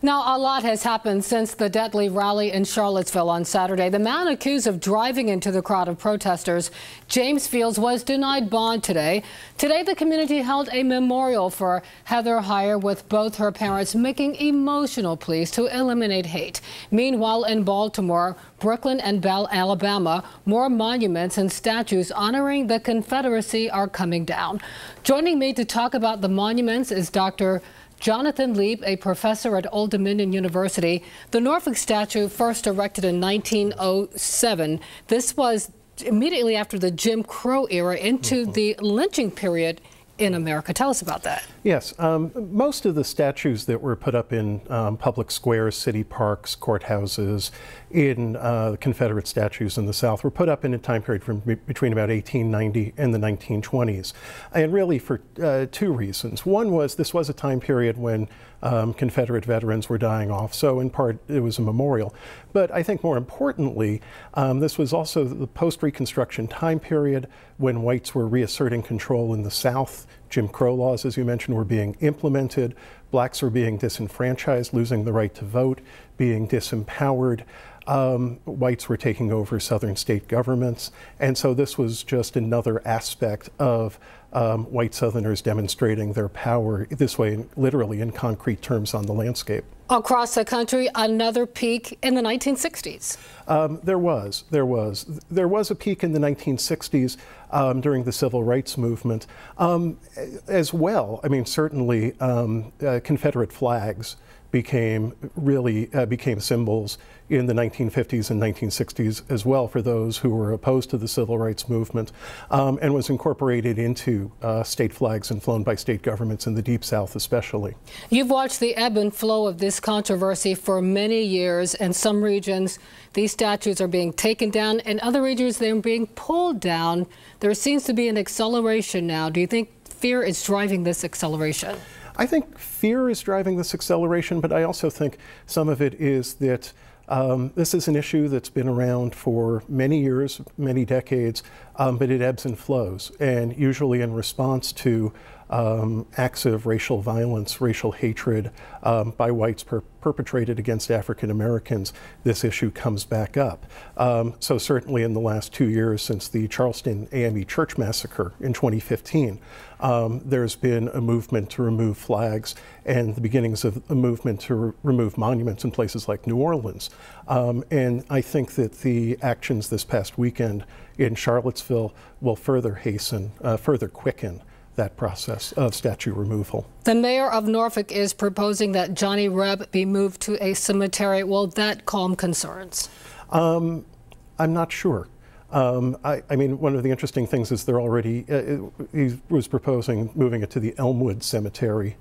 Now, a lot has happened since the deadly rally in Charlottesville on Saturday. The man accused of driving into the crowd of protesters, James Fields, was denied bond today. Today, the community held a memorial for Heather Heyer, with both her parents making emotional pleas to eliminate hate. Meanwhile, in Baltimore, Brooklyn, and Bell, Alabama, more monuments and statues honoring the Confederacy are coming down. Joining me to talk about the monuments is Dr. Jonathan Lieb, a professor at Old Dominion University. The Norfolk statue, first erected in 1907. This was immediately after the Jim Crow era into the lynching period in America. Tell us about that. Yes, most of the statues that were put up in public squares, city parks, courthouses, in Confederate statues in the South were put up in a time period from between about 1890 and the 1920s. And really for two reasons. One was this was a time period when Confederate veterans were dying off, so in part it was a memorial. But I think more importantly, this was also the post-Reconstruction time period when whites were reasserting control in the South. Jim Crow laws, as you mentioned, were being implemented. Blacks were being disenfranchised, losing the right to vote, being disempowered. Whites were taking over southern state governments. And so this was just another aspect of white Southerners demonstrating their power this way, literally in concrete terms on the landscape. Across the country, another peak in the 1960s. There was a peak in the 1960s during the Civil Rights Movement as well. I mean, certainly Confederate flags became symbols in the 1950s and 1960s as well for those who were opposed to the Civil Rights Movement, and was incorporated into state flags and flown by state governments in the Deep South especially. You've watched the ebb and flow of this controversy for many years. In some regions, these statues are being taken down. In other regions, they're being pulled down. There seems to be an acceleration now. Do you think fear is driving this acceleration? I think fear is driving this acceleration, but I also think some of it is that this is an issue that's been around for many years, many decades, but it ebbs and flows, and usually in response to acts of racial violence, racial hatred by whites perpetrated against African Americans, this issue comes back up. So certainly in the last 2 years since the Charleston AME church massacre in 2015, there's been a movement to remove flags and the beginnings of a movement to remove monuments in places like New Orleans. And I think that the actions this past weekend in Charlottesville will further hasten, further quicken that process of statue removal. The mayor of Norfolk is proposing that Johnny Reb be moved to a cemetery. Will that calm concerns? I'm not sure. I mean, one of the interesting things is they're already, he was proposing moving it to the Elmwood Cemetery,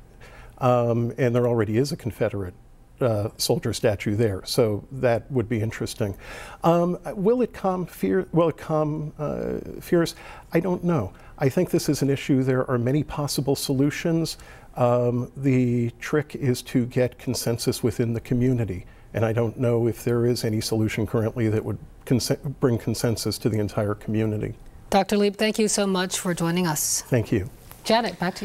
and there already is a Confederate soldier statue there, so that would be interesting. Will it calm fear? Will it calm fears? I don't know. I think this is an issue. There are many possible solutions. The trick is to get consensus within the community, and I don't know if there is any solution currently that would bring consensus to the entire community. Dr. Lieb, thank you so much for joining us. Thank you. Janet, back to you.